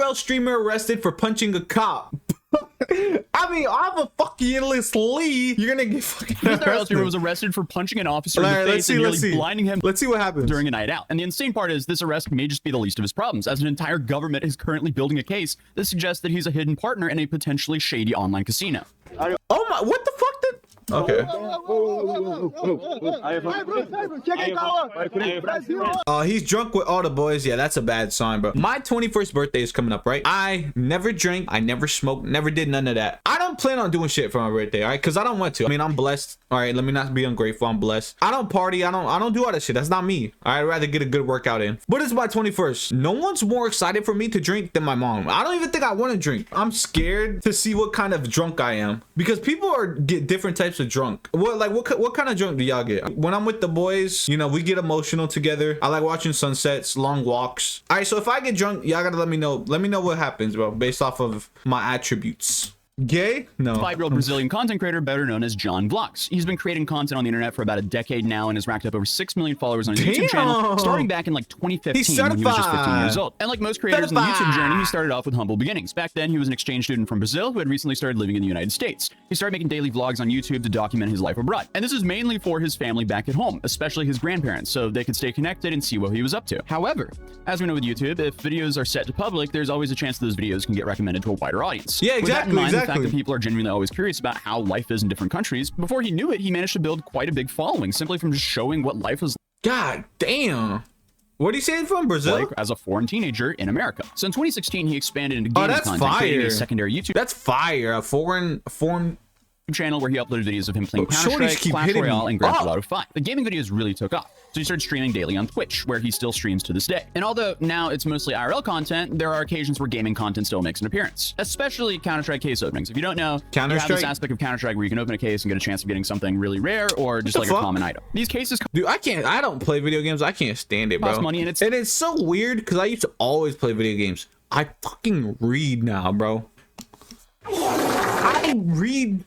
IRL streamer arrested for punching a cop. I mean, I'm a fucking endless Lee. You're gonna get fucking arrested. IRL streamer was arrested for punching an officer in the face and nearly blinding him. Let's see what happens during a night out. And the insane part is this arrest may just be the least of his problems, as an entire government is currently building a case that suggests that he's a hidden partner in a potentially shady online casino. Oh my, what the fuck did... Okay. He's drunk with all the boys. Yeah, that's a bad sign, bro. My 21st birthday is coming up, right? I never drink, I never smoked, never did none of that. I don't plan on doing shit for my birthday, all right? Because I don't want to. I mean, I'm blessed. All right, let me not be ungrateful. I'm blessed. I don't party. I don't do all that shit. That's not me. I'd rather get a good workout in. But it's my 21st. No one's more excited for me to drink than my mom. I don't even think I want to drink. I'm scared to see what kind of drunk I am, because people get different types of drunk. What kind of drunk do y'all get? When I'm with the boys, you know, we get emotional together. I like watching sunsets, long walks. All right, so if I get drunk, y'all gotta let me know. Let me know what happens, bro, based off of my attributes. Gay? No. 5-year-old Brazilian content creator, better known as John Vlogs. He's been creating content on the internet for about a decade now and has racked up over 6 million followers on his YouTube channel, starting back in like 2015 when he was just 15 years old. And like most creators in the YouTube journey, he started off with humble beginnings. Back then, he was an exchange student from Brazil who had recently started living in the United States. He started making daily vlogs on YouTube to document his life abroad. And this is mainly for his family back at home, especially his grandparents, so they could stay connected and see what he was up to. However, as we know with YouTube, if videos are set to public, there's always a chance that those videos can get recommended to a wider audience. Yeah, exactly, The fact that people are genuinely always curious about how life is in different countries, before he knew it, he managed to build quite a big following simply from just showing what life was. God damn. What are you saying from Brazil? Like as a foreign teenager in America. So in 2016, he expanded into gaming content, creating a secondary YouTube. That's fire. A foreign channel where he uploaded videos of him playing Counter-Strike, Clash Royale, and Grand Theft Auto 5. The gaming videos really took off, so he started streaming daily on Twitch, where he still streams to this day. And although now it's mostly IRL content, there are occasions where gaming content still makes an appearance, especially Counter-Strike case openings. If you don't know, you have this aspect of Counter-Strike where you can open a case and get a chance of getting something really rare or just like a common item. These cases, dude, I don't play video games. I can't stand it, bro. Cost money, and it's so weird because I used to always play video games. I fucking read now, bro. I read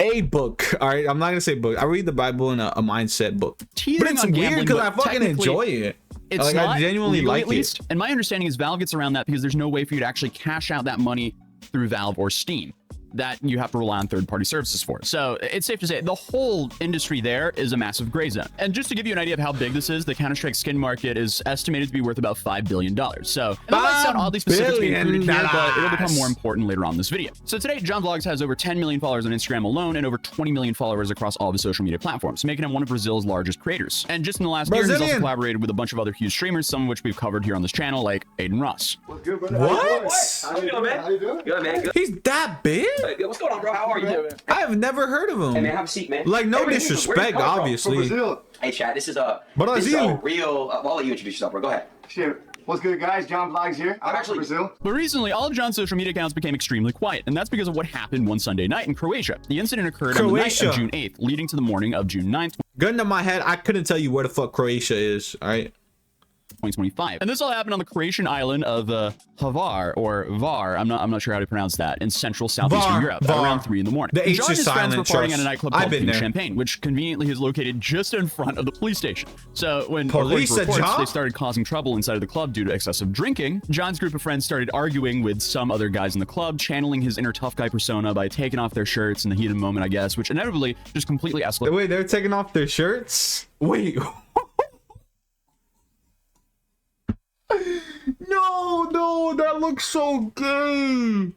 a book. All right, I'm not gonna say book. I read the Bible in a mindset book. But it's weird because I fucking enjoy it. It's like, not I genuinely like at least. And my understanding is Valve gets around that because there's no way for you to actually cash out that money through Valve or Steam. That you have to rely on third-party services for. So it's safe to say the whole industry there is a massive gray zone. And just to give you an idea of how big this is, the Counter-Strike skin market is estimated to be worth about $5 billion. So it might sound oddly specific to be included here, but it'll become more important later on in this video. So today, John Vlogs has over 10 million followers on Instagram alone and over 20 million followers across all of his social media platforms, making him one of Brazil's largest creators. And just in the last year, he's also collaborated with a bunch of other huge streamers, some of which we've covered here on this channel, like Aiden Ross. What's good, brother? What? How you doing, man? How you doing? Good, man. Good. He's that big? What's going on, bro? How are you doing? I have never heard of him. Hey, man, have a seat, man. Like, no disrespect, obviously. Hey, Chad, this is a real... I'll let you introduce yourself, bro. Go ahead. Shit. What's good, guys? John Vlogs here. I'm actually Brazil. But recently, all of John's social media accounts became extremely quiet, and that's because of what happened one Sunday night in Croatia. The incident occurred on the night of June 8th, leading to the morning of June 9th. Gun to my head, I couldn't tell you where the fuck Croatia is, all right? 2025. And this all happened on the Croatian island of Hvar, or Var, I'm not sure how to pronounce that, in central southeastern Europe at around 3 in the morning. The H John and is his friends were silent, partying at a nightclub called Pink Champagne, which conveniently is located just in front of the police station. So when police reports, they started causing trouble inside of the club due to excessive drinking, John's group of friends started arguing with some other guys in the club, channeling his inner tough guy persona by taking off their shirts in the heat of the moment, I guess, which inevitably just completely escalated. Wait, they're taking off their shirts? Wait. No, that looks so gay.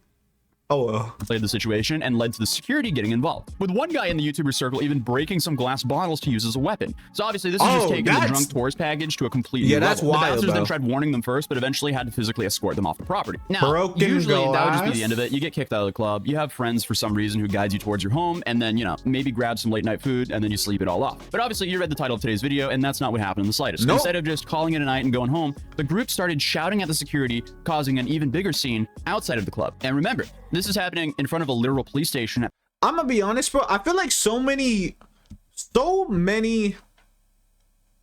Oh well. Played the situation and led to the security getting involved, with one guy in the YouTuber circle even breaking some glass bottles to use as a weapon. So obviously this is just taking the drunk tourist package to a completely new level. The bouncers then tried warning them first, but eventually had to physically escort them off the property. Now, usually that would just be the end of it. You get kicked out of the club, you have friends for some reason who guides you towards your home, and then, you know, maybe grab some late night food, and then you sleep it all off. But obviously you read the title of today's video, and that's not what happened in the slightest. Instead of just calling it a night and going home, the group started shouting at the security, causing an even bigger scene outside of the club. And remember, this is happening in front of a literal police station. I'm gonna be honest, bro. I feel like so many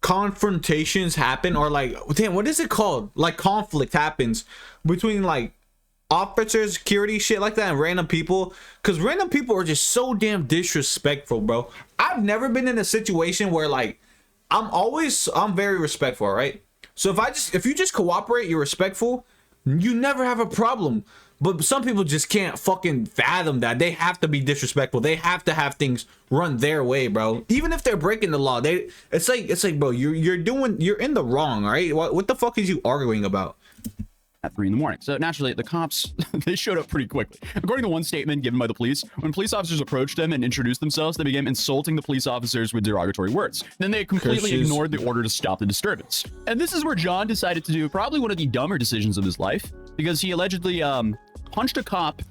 confrontations happen, or like, damn, what is it called? Like conflict happens between like officers, security, shit like that, and random people. Because random people are just so damn disrespectful, bro. I've never been in a situation where like I'm very respectful, right? So if you just cooperate, you're respectful, you never have a problem. But some people just can't fucking fathom that. They have to be disrespectful. They have to have things run their way, bro. Even if they're breaking the law, it's like, bro, you're in the wrong, all right? What the fuck is you arguing about? At 3 in the morning. So naturally, the cops, they showed up pretty quickly. According to one statement given by the police, when police officers approached them and introduced themselves, they began insulting the police officers with derogatory words. Then they completely ignored the order to stop the disturbance. And this is where John decided to do probably one of the dumber decisions of his life, because he allegedly punched a cop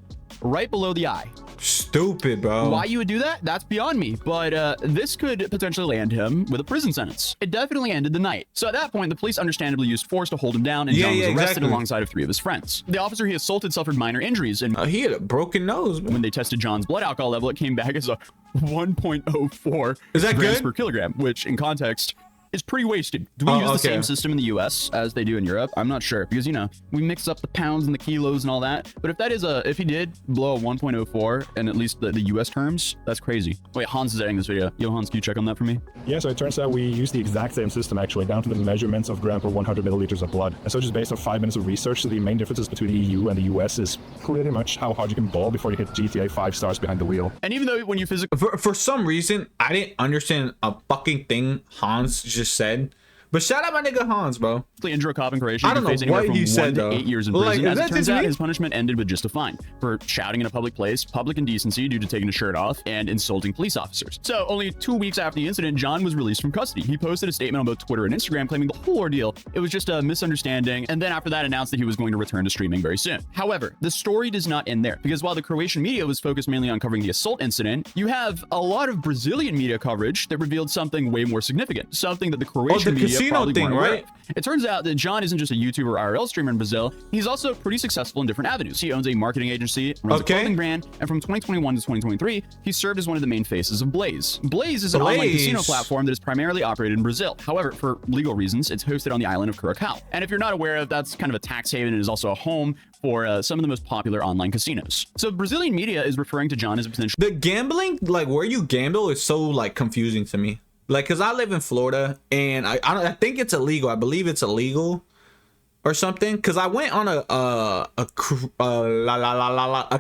right below the eye. Stupid, bro. Why you would do that? That's beyond me. But this could potentially land him with a prison sentence. It definitely ended the night. So at that point, the police understandably used force to hold him down, and John was arrested alongside of 3 of his friends. The officer he assaulted suffered minor injuries, and he had a broken nose, man. When they tested John's blood alcohol level, it came back as a 1.04 Is that grams good? per kilogram, which in context is pretty wasted. Do we use the same system in the US as they do in Europe? I'm not sure, because, you know, we mix up the pounds and the kilos and all that. But if he did blow a 1.04 and at least the US terms, that's crazy. Wait, Hans is editing this video. Yo, Hans, can you check on that for me? Yeah, so it turns out we use the exact same system, actually, down to the measurements of gram per 100 milliliters of blood. And so just based on 5 minutes of research, so the main differences between the EU and the US is pretty much how hard you can ball before you hit GTA 5 stars behind the wheel. And even though when you physically... For some reason, I didn't understand a fucking thing Hans just said. But shout out my nigga Hans, bro. Injure a cop in Croatia, I don't know what he said, 1 to 8 years in though. prison. Like, as it turns out, his punishment ended with just a fine for shouting in a public place, public indecency due to taking his shirt off, and insulting police officers. So only 2 weeks after the incident, John was released from custody. He posted a statement on both Twitter and Instagram claiming the whole ordeal, it was just a misunderstanding, and then after that announced that he was going to return to streaming very soon. However, the story does not end there, because while the Croatian media was focused mainly on covering the assault incident, you have a lot of Brazilian media coverage that revealed something way more significant, something that the Croatian media casino probably thing, weren't aware right? of. It turns out that John isn't just a YouTuber or IRL streamer in Brazil, he's also pretty successful in different avenues. He owns a marketing agency, runs a clothing brand, and from 2021 to 2023, he served as one of the main faces of Blaze. Blaze is an online casino platform that is primarily operated in Brazil. However, for legal reasons, it's hosted on the island of Curacao. And if you're not aware of, that's kind of a tax haven and is also a home for some of the most popular online casinos. So Brazilian media is referring to John as a potential... The gambling, like where you gamble, is so like confusing to me. Like, cause I live in Florida and I think it's illegal. I believe it's illegal or something. Cause I went on a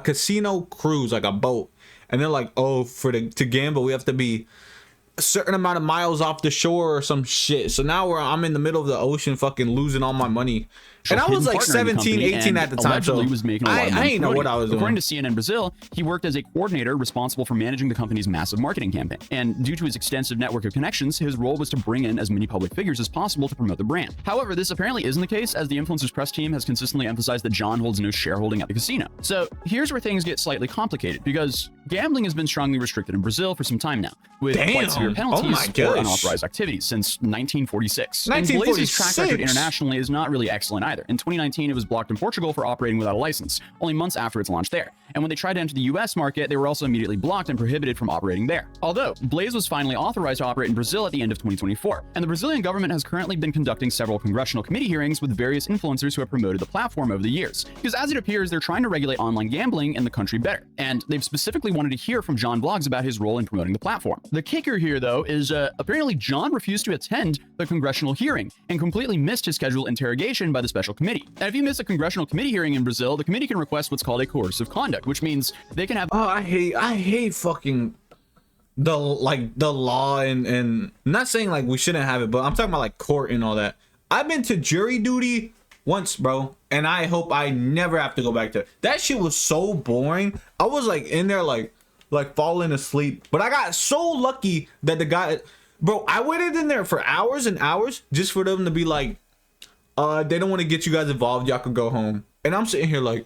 casino cruise, like a boat, and they're like, oh, to gamble we have to be a certain amount of miles off the shore or some shit. So now I'm in the middle of the ocean, fucking losing all my money. And I was like 17, 18 at the time, so was making a lot of money. I didn't know what I was doing. According to CNN Brazil, he worked as a coordinator responsible for managing the company's massive marketing campaign. And due to his extensive network of connections, his role was to bring in as many public figures as possible to promote the brand. However, this apparently isn't the case, as the influencer's press team has consistently emphasized that John holds no shareholding at the casino. So here's where things get slightly complicated, because gambling has been strongly restricted in Brazil for some time now, with quite severe penalties for unauthorized activities since 1946. And Blaze's track record internationally is not really excellent either. In 2019, it was blocked in Portugal for operating without a license, only months after its launch there. And when they tried to enter the US market, they were also immediately blocked and prohibited from operating there. Although, Blaze was finally authorized to operate in Brazil at the end of 2024. And the Brazilian government has currently been conducting several congressional committee hearings with various influencers who have promoted the platform over the years. Because as it appears, they're trying to regulate online gambling in the country better. And they've specifically wanted to hear from John Vlogs about his role in promoting the platform. The kicker here, though, is apparently John refused to attend the congressional hearing and completely missed his scheduled interrogation by the special committee. And if you miss a congressional committee hearing in Brazil, the committee can request what's called a coercive conduct, which means they can have... Oh, I hate fucking the law and I'm not saying like we shouldn't have it, but I'm talking about like court and all that. I've been to jury duty once, bro, and I hope I never have to go back to it. That shit was so boring. I was like in there like falling asleep, but I got so lucky that the guy, bro, I waited in there for hours and hours just for them to be like, they don't want to get you guys involved, y'all can go home. And I'm sitting here like,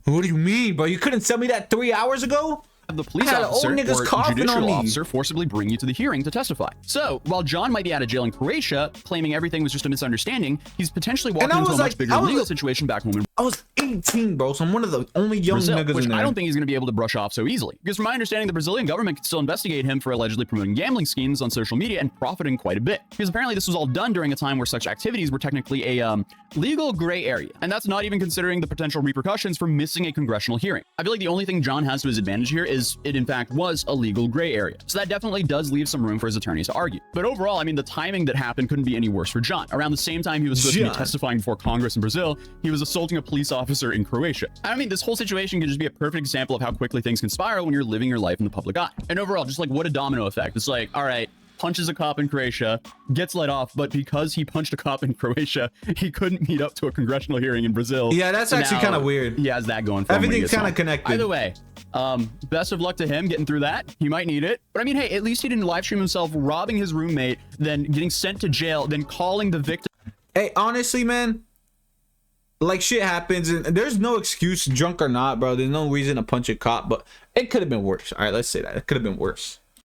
what do you mean, bro? You couldn't tell me that 3 hours ago? The police officer or judicial officer forcibly bring you to the hearing to testify. So, while John might be out of jail in Croatia, claiming everything was just a misunderstanding, he's potentially walking into a much bigger legal situation back home. I was in 18, bro. So I'm one of the only young niggas which in there. I don't think he's going to be able to brush off so easily. Because from my understanding, the Brazilian government can still investigate him for allegedly promoting gambling schemes on social media and profiting quite a bit. Because apparently this was all done during a time where such activities were technically a legal gray area. And that's not even considering the potential repercussions for missing a congressional hearing. I feel like the only thing John has to his advantage here is it in fact was a legal gray area. So that definitely does leave some room for his attorneys to argue. But overall, I mean, the timing that happened couldn't be any worse for John. Around the same time he was supposed to be testifying before Congress in Brazil, he was assaulting a police officer in Croatia. I mean, this whole situation can just be a perfect example of how quickly things can spiral when you're living your life in the public eye. And overall, just like what a domino effect. It's like, all right, punches a cop in Croatia, gets let off, but because he punched a cop in Croatia, he couldn't meet up to a congressional hearing in Brazil. Yeah, that's actually kind of weird. He has that going for him. Everything's kind of connected. Either way, best of luck to him getting through that. He might need it. But I mean, hey, at least he didn't live stream himself robbing his roommate, then getting sent to jail, then calling the victim. Hey, honestly, man, like shit happens and there's no excuse, drunk or not, bro. There's no reason to punch a cop, but it could have been worse. All right, let's say that. It could have been worse.